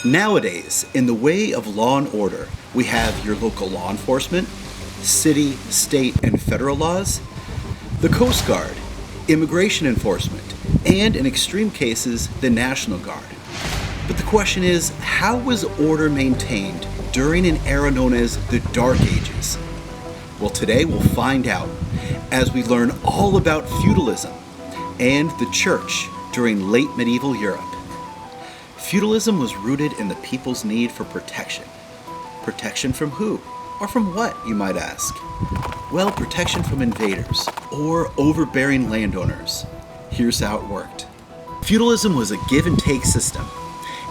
Nowadays, in the way of law and order, we have your local law enforcement, city, state, and federal laws, the Coast Guard, immigration enforcement, and in extreme cases, the National Guard. But the question is, how was order maintained during an era known as the Dark Ages? Well, today we'll find out as we learn all about feudalism and the church during late medieval Europe. Feudalism was rooted in the people's need for protection. Protection from who? Or from what, you might ask? Well, protection from invaders or overbearing landowners. Here's how it worked. Feudalism was a give and take system.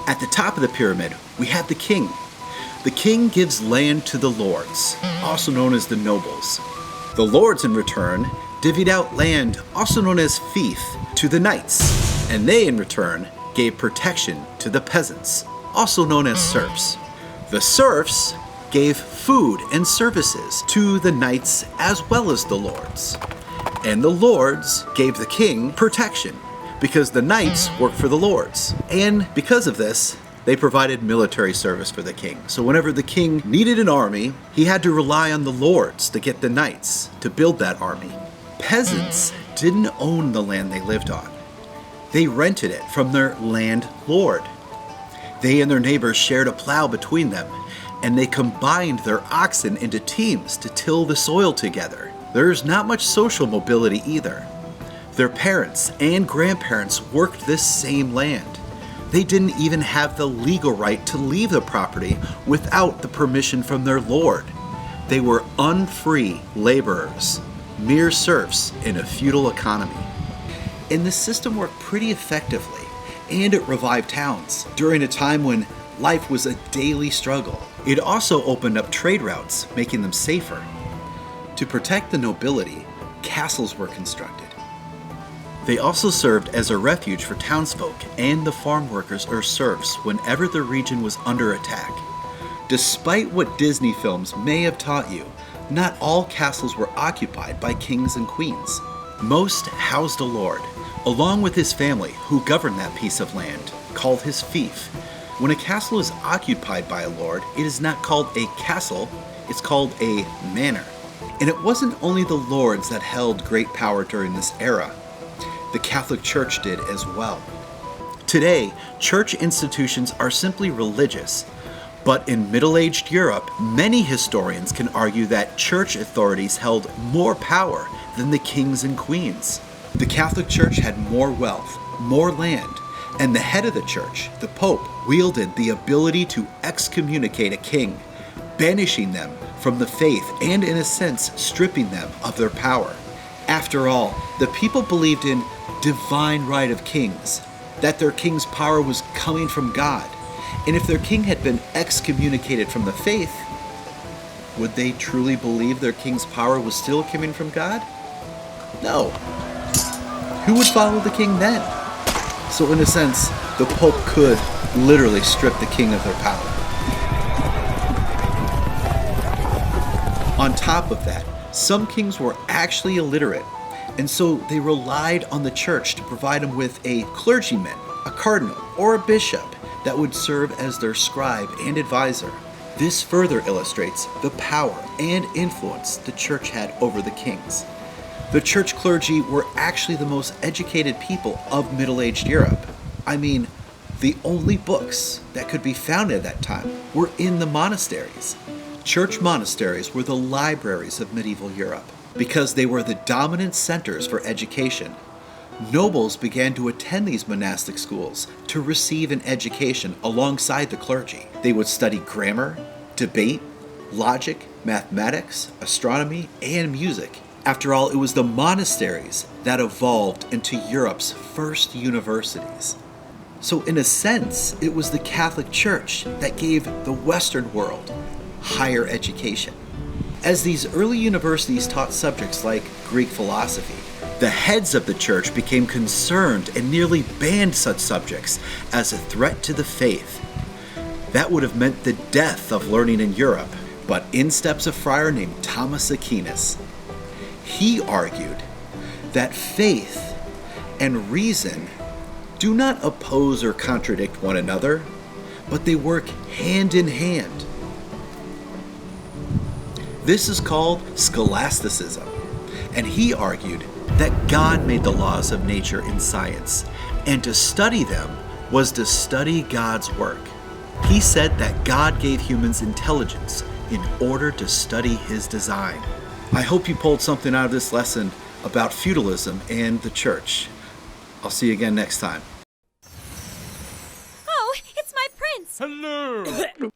At the top of the pyramid, we have the king. The king gives land to the lords, also known as the nobles. The lords, in return, divvied out land, also known as fief, to the knights, and they, in return, gave protection to the peasants, also known as serfs. The serfs gave food and services to the knights as well as the lords. And the lords gave the king protection, because the knights worked for the lords. And because of this, they provided military service for the king. So whenever the king needed an army, he had to rely on the lords to get the knights to build that army. Peasants didn't own the land they lived on. They rented it from their landlord. They and their neighbors shared a plow between them, and they combined their oxen into teams to till the soil together. There's not much social mobility either. Their parents and grandparents worked this same land. They didn't even have the legal right to leave the property without the permission from their lord. They were unfree laborers, mere serfs in a feudal economy. And the system worked pretty effectively, and it revived towns during a time when life was a daily struggle. It also opened up trade routes, making them safer. To protect the nobility, castles were constructed. They also served as a refuge for townsfolk and the farm workers or serfs whenever the region was under attack. Despite what Disney films may have taught you, not all castles were occupied by kings and queens. Most housed a lord, along with his family, who governed that piece of land, called his fief. When a castle is occupied by a lord, it is not called a castle, it's called a manor. And it wasn't only the lords that held great power during this era. The Catholic Church did as well. Today, church institutions are simply religious, but in middle-aged Europe, many historians can argue that church authorities held more power than the kings and queens. The Catholic Church had more wealth, more land, and the head of the church, the Pope, wielded the ability to excommunicate a king, banishing them from the faith and, in a sense, stripping them of their power. After all, the people believed in divine right of kings, that their king's power was coming from God. And if their king had been excommunicated from the faith, would they truly believe their king's power was still coming from God? No. Who would follow the king then? So in a sense, the Pope could literally strip the king of their power. On top of that, some kings were actually illiterate, and so they relied on the church to provide them with a clergyman, a cardinal, or a bishop that would serve as their scribe and advisor. This further illustrates the power and influence the church had over the kings. The church clergy were actually the most educated people of middle-aged Europe. I mean, the only books that could be found at that time were in the monasteries. Church monasteries were the libraries of medieval Europe because they were the dominant centers for education. Nobles began to attend these monastic schools to receive an education alongside the clergy. They would study grammar, debate, logic, mathematics, astronomy, and music. After all, it was the monasteries that evolved into Europe's first universities. So in a sense, it was the Catholic Church that gave the Western world higher education. As these early universities taught subjects like Greek philosophy, the heads of the church became concerned and nearly banned such subjects as a threat to the faith. That would have meant the death of learning in Europe, but in steps a friar named Thomas Aquinas. He argued that faith and reason do not oppose or contradict one another, but they work hand in hand. This is called scholasticism, and he argued that God made the laws of nature and science, and to study them was to study God's work. He said that God gave humans intelligence in order to study his design. I hope you pulled something out of this lesson about feudalism and the church. I'll see you again next time. Oh, it's my prince! Hello!